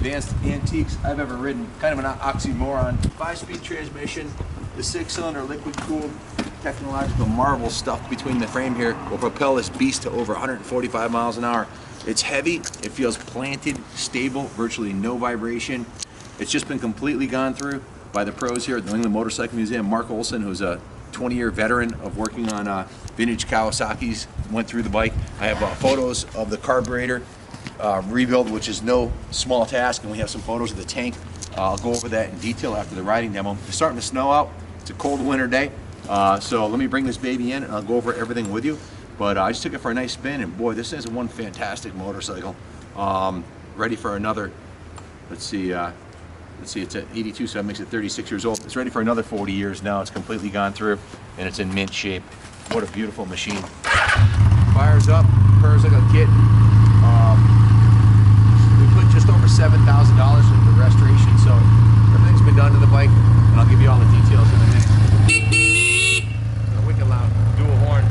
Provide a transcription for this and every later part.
advanced antiques I've ever ridden. Kind of an oxymoron. 5-speed transmission, the 6-cylinder liquid-cooled technological marvel stuff between the frame here will propel this beast to over 145 miles an hour. It's heavy, it feels planted, stable, virtually no vibration. It's just been completely gone through by the pros here at the New England Motorcycle Museum. Mark Olson, who's a 20-year veteran of working on vintage Kawasaki's, went through the bike. I have photos of the carburetor rebuild, which is no small task, and we have some photos of the tank. I'll go over that in detail after the riding demo. It's starting to snow out. It's a cold winter day. So let me bring this baby in and I'll go over everything with you. But I just took it for a nice spin, and boy, this is one fantastic motorcycle. Ready for another, let's see, it's at 82, so that makes it 36 years old. It's ready for another 40 years now. It's completely gone through, and it's in mint shape. What a beautiful machine. Fires up, purrs like a kid. We put just over $7,000 into restoration, so everything's been done to the bike, and I'll give you all the details in a minute. A wicked loud dual horn.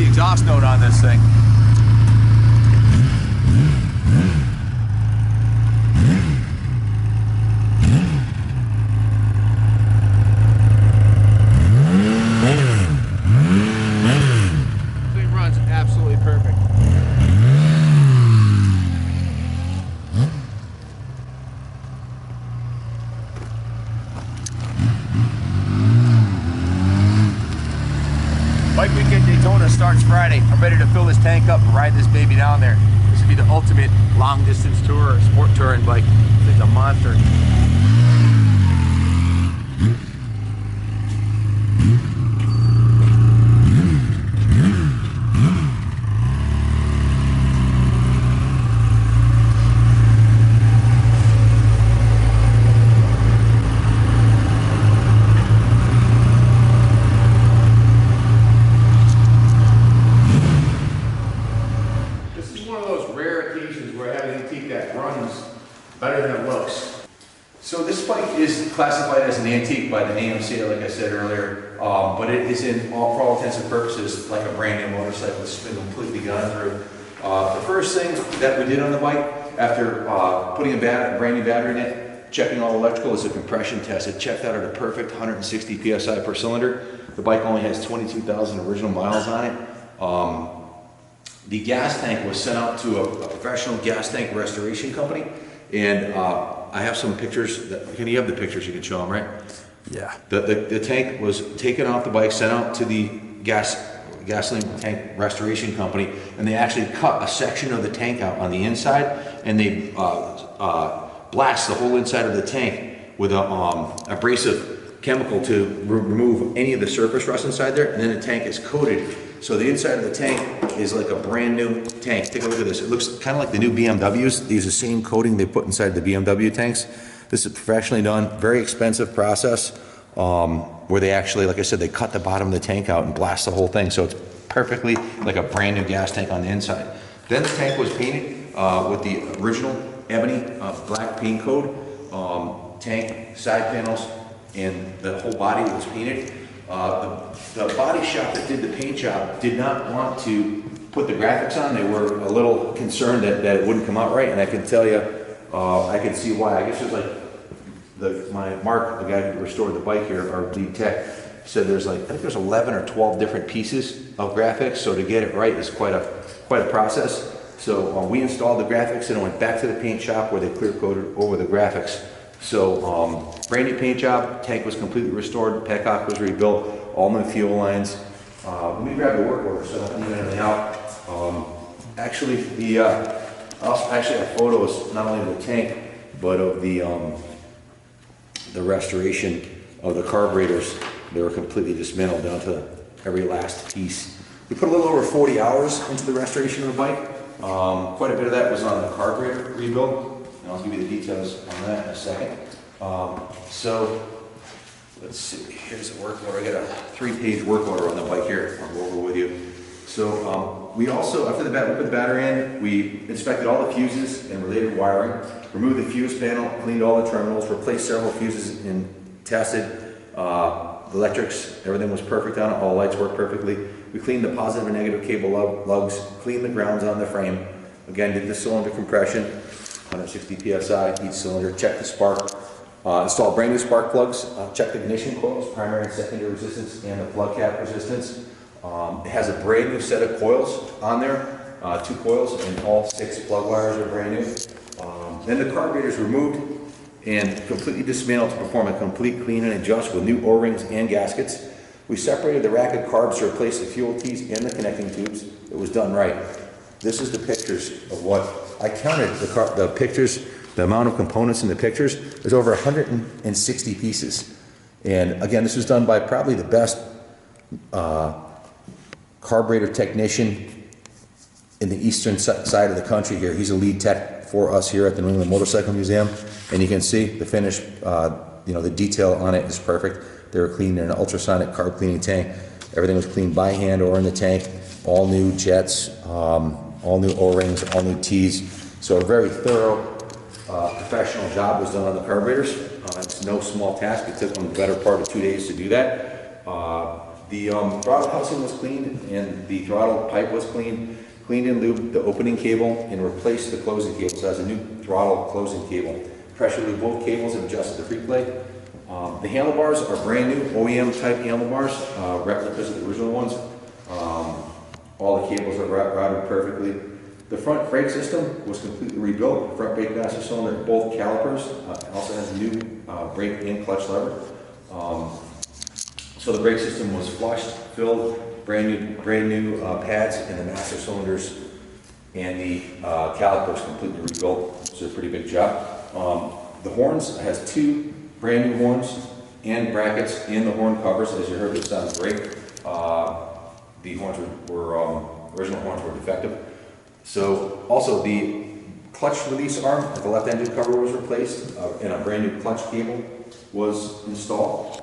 Exhaust note on this thing. Thing runs absolutely perfect. Bike Weekend Daytona starts Friday. I'm ready to fill this tank up and ride this baby down there. This would be the ultimate long distance tour or sport touring bike. This thing's a monster. Better than it looks. So this bike is classified as an antique by the AMC, like I said earlier, but it is for all intents and purposes like a brand new motorcycle. It's been completely gone through. The first thing that we did on the bike after putting a brand new battery in it, checking all electrical, is a compression test. It checked out at a perfect 160 psi per cylinder. The bike only has 22,000 original miles on it. The gas tank was sent out to a professional gas tank restoration company. And I have some pictures. Can you have the pictures? You can show them, right? Yeah. The tank was taken off the bike, sent out to the gasoline tank restoration company, and they actually cut a section of the tank out on the inside, and they blast the whole inside of the tank with a abrasive chemical to remove any of the surface rust inside there, and then the tank is coated. So the inside of the tank is like a brand new tank. Take a look at this. It looks kind of like the new BMWs. They use the same coating they put inside the BMW tanks. This is professionally done, very expensive process, where they actually, like I said, they cut the bottom of the tank out and blast the whole thing. So it's perfectly like a brand new gas tank on the inside. Then the tank was painted with the original ebony black paint code, tank, side panels, and the whole body was painted. The body shop that did the paint job did not want to put the graphics on. They were a little concerned that it wouldn't come out right, and I can tell you, I can see why. I guess it was like Mark, the guy who restored the bike here, our lead tech, said there's like, I think there's 11 or 12 different pieces of graphics, so to get it right is quite a process. So we installed the graphics and it went back to the paint shop where they clear coated over the graphics. So brand new paint job, tank was completely restored, petcock was rebuilt, all new fuel lines. Let me grab the work order so I don't leave anything out. Actually, I also actually have photos not only of the tank but of the restoration of the carburetors. They were completely dismantled down to every last piece. We put a little over 40 hours into the restoration of the bike. Quite a bit of that was on the carburetor rebuild, and I'll give you the details on that in a second. So let's see, here's the work order. I got a 3-page work order on the bike here. I'll go over with you. So we also, after we put the battery in, we inspected all the fuses and related wiring, removed the fuse panel, cleaned all the terminals, replaced several fuses and tested the electrics. Everything was perfect on it. All the lights worked perfectly. We cleaned the positive and negative cable lugs, cleaned the grounds on the frame. Again, did the cylinder compression, 160 psi each cylinder, checked the spark, installed brand new spark plugs, checked the ignition coils, primary and secondary resistance, and the plug cap resistance. It has a brand new set of coils on there, 2 coils, and all 6 plug wires are brand new. Then the carburetor is removed and completely dismantled to perform a complete clean and adjust with new O-rings and gaskets. We separated the rack of carbs to replace the fuel tees and the connecting tubes. It was done right. This is the pictures of what I counted. The pictures, the amount of components in the pictures, there's over 160 pieces. And again, this was done by probably the best carburetor technician in the eastern side of the country here. He's a lead tech for us here at the New England Motorcycle Museum, and you can see the finish, the detail on it is perfect. They were cleaned in an ultrasonic carb cleaning tank. Everything was cleaned by hand or in the tank. All new jets, all new O-rings, all new tees. So a very thorough, professional job was done on the carburetors. It's no small task. It took them the better part of 2 days to do that. The throttle housing was cleaned and the throttle pipe was cleaned and lubed the opening cable and replaced the closing cable. So it has a new throttle closing cable. Pressure lubed both cables and adjusted the free plate. The handlebars are brand new OEM type handlebars, replicas of the original ones. All the cables are routed perfectly. The front brake system was completely rebuilt. Front brake master cylinder, both calipers. Also has a new brake and clutch lever. So the brake system was flushed, filled, brand new pads in the master cylinders, and the calipers completely rebuilt. So a pretty big job. The horns has 2 brand new horns and brackets and the horn covers. As you heard, it sounds great. The horns were original horns were defective. So also the clutch release arm at the left end of the cover was replaced, and a brand new clutch cable was installed.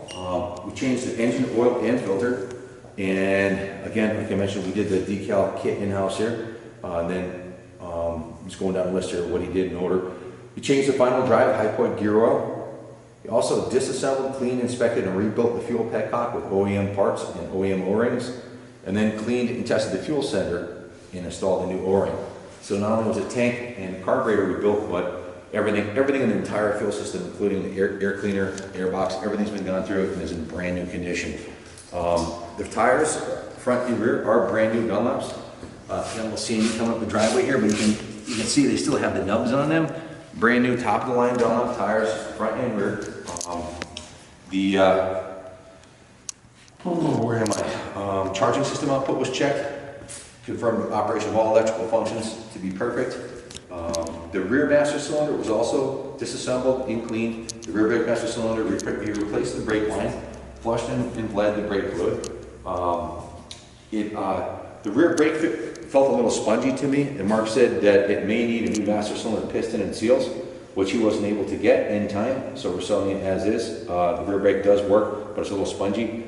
We changed the engine oil and filter, and again, like I mentioned, we did the decal kit in-house here. And then just going down the list here of what he did in order. We changed the final drive high point gear oil. He also disassembled, cleaned, inspected, and rebuilt the fuel petcock with OEM parts and OEM O-rings, and then cleaned and tested the fuel sender and installed a new O-ring. So not only was the tank and carburetor rebuilt, but everything in the entire fuel system, including the air cleaner, air box, everything's been gone through and is in brand new condition. The tires, front and rear, are brand new Dunlops. Again, we'll see them coming up the driveway here, but you can see they still have the nubs on them. Brand new top of the line Dunlop tires, front and rear. Where am I? Charging system output was checked. Confirmed operation of all electrical functions to be perfect. The rear master cylinder was also disassembled and cleaned. The rear brake master cylinder, we replaced the brake line, flushed and bled the brake fluid. The rear brake felt a little spongy to me, and Mark said that it may need a new master cylinder piston and seals, which he wasn't able to get in time, so we're selling it as is. The rear brake does work, but it's a little spongy.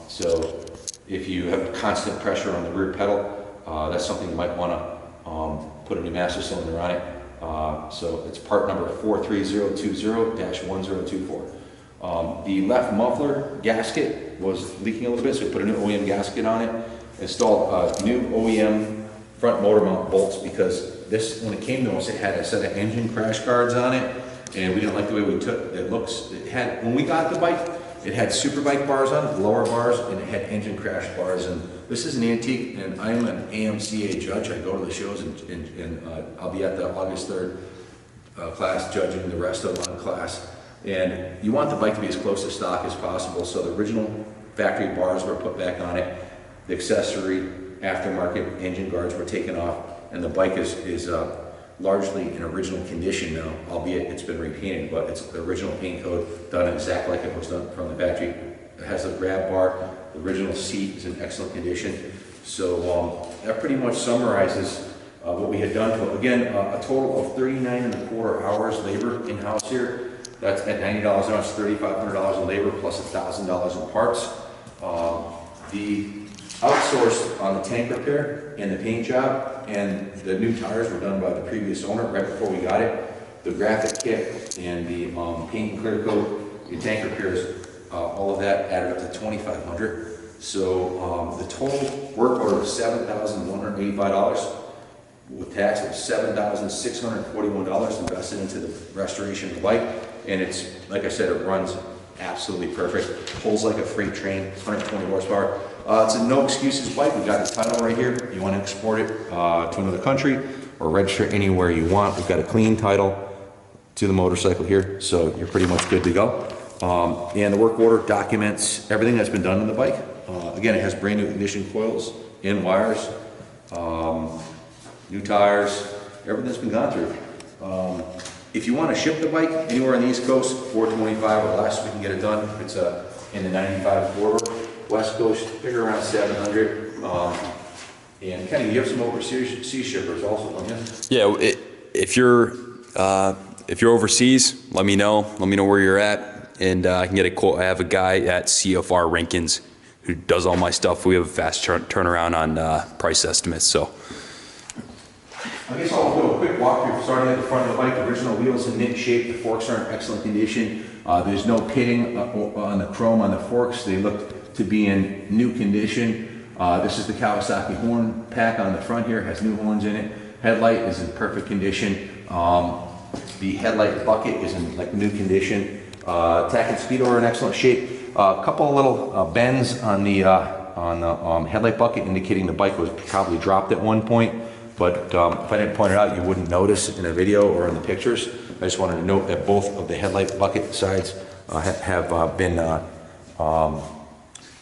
So if you have constant pressure on the rear pedal, that's something you might want to put a new master cylinder on it. So it's part number 43020-1024. The left muffler gasket was leaking a little bit, so we put a new OEM gasket on it. Installed new OEM front motor mount bolts, because this, when it came to us, it had a set of engine crash guards on it, and we didn't like the way we took it. It had, when we got the bike, it had Superbike bars on it, lower bars, and it had engine crash bars. And this is an antique, and I'm an AMCA judge. I go to the shows, and I'll be at the August 3rd class judging the rest of the class. And you want the bike to be as close to stock as possible, so the original factory bars were put back on it. The accessory aftermarket engine guards were taken off, and the bike is largely in original condition now, albeit it's been repainted, but it's the original paint code, done exactly like it was done from the factory. It has a grab bar. The original seat is in excellent condition. So that pretty much summarizes what we had done to it. Again, a total of 39.25 hours labor in-house here. That's at $90 an hour, it's $3,500 in labor plus $1,000 in parts. The outsourced on the tank repair and the paint job, and the new tires were done by the previous owner right before we got it. The graphic kit and the paint and clear coat, the tank repairs, all of that added up to $2,500. So the total work order was $7,185. With tax, it was $7,641 invested into the restoration of the bike. And it's, like I said, it runs absolutely perfect. Pulls like a freight train, 120 horsepower. It's a no excuses bike. We got the title right here. You want to export it to another country or register anywhere you want. We've got a clean title to the motorcycle here, so you're pretty much good to go. And the work order documents everything that's been done on the bike. Again, it has brand new ignition coils and wires, new tires, everything's been gone through. If you want to ship the bike anywhere on the East Coast, $425 or less, we can get it done. It's in the 95 corridor. West Coast, figure around $700. And Kenny, you have some overseas shippers also, don't you? Yeah, if you're overseas, let me know. Let me know where you're at, and I can get a quote. I have a guy at CFR Rankins who does all my stuff. We have a fast turnaround on price estimates. So I guess I'll do a quick walkthrough starting at the front of the bike. The original wheels in mint shape. The forks are in excellent condition. There's no pitting on the chrome on the forks. They look to be in new condition. This is the Kawasaki horn pack on the front here. Has new horns in it. Headlight is in perfect condition. The headlight bucket is in like new condition. Tack and speedo are in excellent shape. A couple of little bends on the headlight bucket indicating the bike was probably dropped at one point. But if I didn't point it out, you wouldn't notice in a video or in the pictures. I just wanted to note that both of the headlight bucket sides have been bent a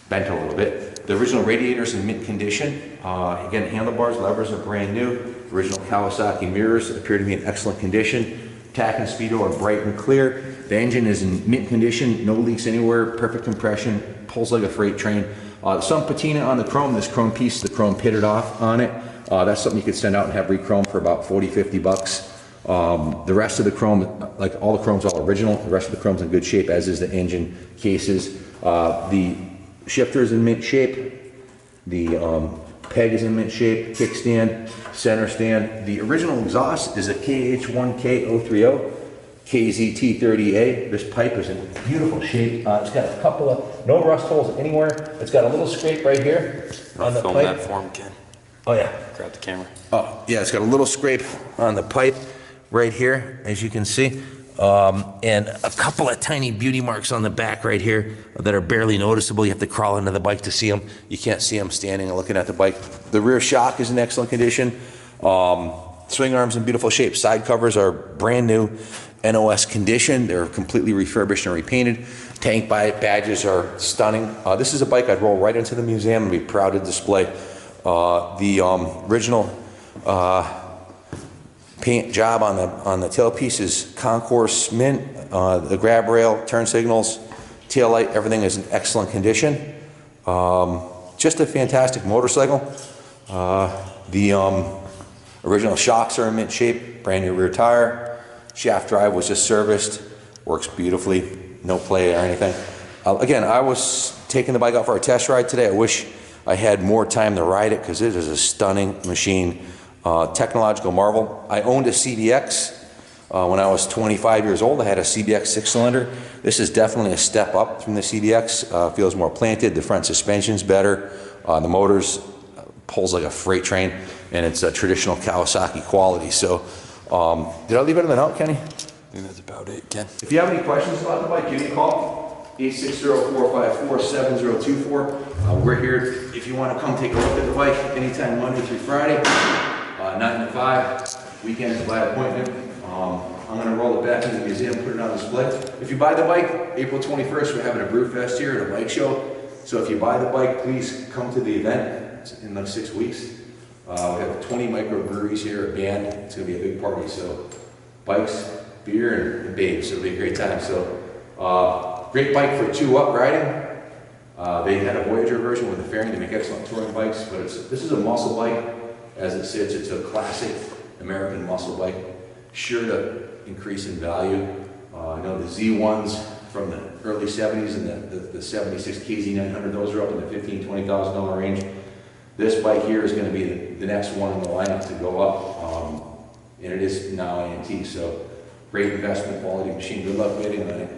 little bit. The original radiator's in mint condition. Again, handlebars, levers are brand new. Original Kawasaki mirrors appear to be in excellent condition. Tack and speedo are bright and clear. The engine is in mint condition, no leaks anywhere, perfect compression, pulls like a freight train. Some patina on the chrome. This chrome piece, the chrome pitted off on it. That's something you could send out and have re-chrome for about 40, 50 bucks. The rest of the chrome, like all the chrome's all original. The rest of the chrome's in good shape, as is the engine cases. The shifter's in mint shape. The peg is in mint shape. Kickstand, center stand. The original exhaust is a KH1K030 KZ1300A. This pipe is in beautiful shape. It's got a couple of, no rust holes anywhere. It's got a little scrape right here on the pipe. film that for him, Ken. Oh yeah. Grab the camera. Oh yeah, it's got a little scrape on the pipe right here, as you can see. And a couple of tiny beauty marks on the back right here that are barely noticeable. You have to crawl into the bike to see them. You can't see them standing and looking at the bike. The rear shock is in excellent condition. Swing arms in beautiful shape. Side covers are brand new NOS condition. They're completely refurbished and repainted. Tank badges are stunning. This is a bike I'd roll right into the museum and be proud to display. The original paint job on the tailpiece is Concourse mint. The grab rail, turn signals, tail light, everything is in excellent condition. Just a fantastic motorcycle. The original shocks are in mint shape, brand new rear tire. Shaft drive was just serviced, works beautifully, no play or anything. Again, I was taking the bike out for a test ride today. I wish I had more time to ride it because it is a stunning machine. Technological marvel. I owned a CBX when I was 25 years old. I had a CBX 6-cylinder. This is definitely a step up from the CBX. Feels more planted. The front suspension's better. The motor's pulls like a freight train, and it's a traditional Kawasaki quality. So, did I leave anything out, Kenny? I think that's about it, Ken. If you have any questions about the bike, give me a call. 860-454-7024. We're here if you want to come take a look at the bike anytime Monday through Friday, 9 to 5. Weekends by appointment. I'm going to roll it back into the museum, put it on display. If you buy the bike, April 21st, we're having a brew fest here at a bike show. So if you buy the bike, please come to the event. It's in like 6 weeks. We have 20 microbreweries here, a band. It's going to be a big party. So bikes, beer, and babes. It'll be a great time. So great bike for 2-up riding. They had a Voyager version with a fairing. They make excellent touring bikes, but this is a muscle bike as it sits. It's a classic American muscle bike, sure to increase in value. I know the Z1s from the early 70s and the 76 KZ1300, those are up in the $15,000 to $20,000 range. This bike here is going to be the next one in the lineup to go up, and it is now antique, so great investment, quality machine. Good luck bidding on it.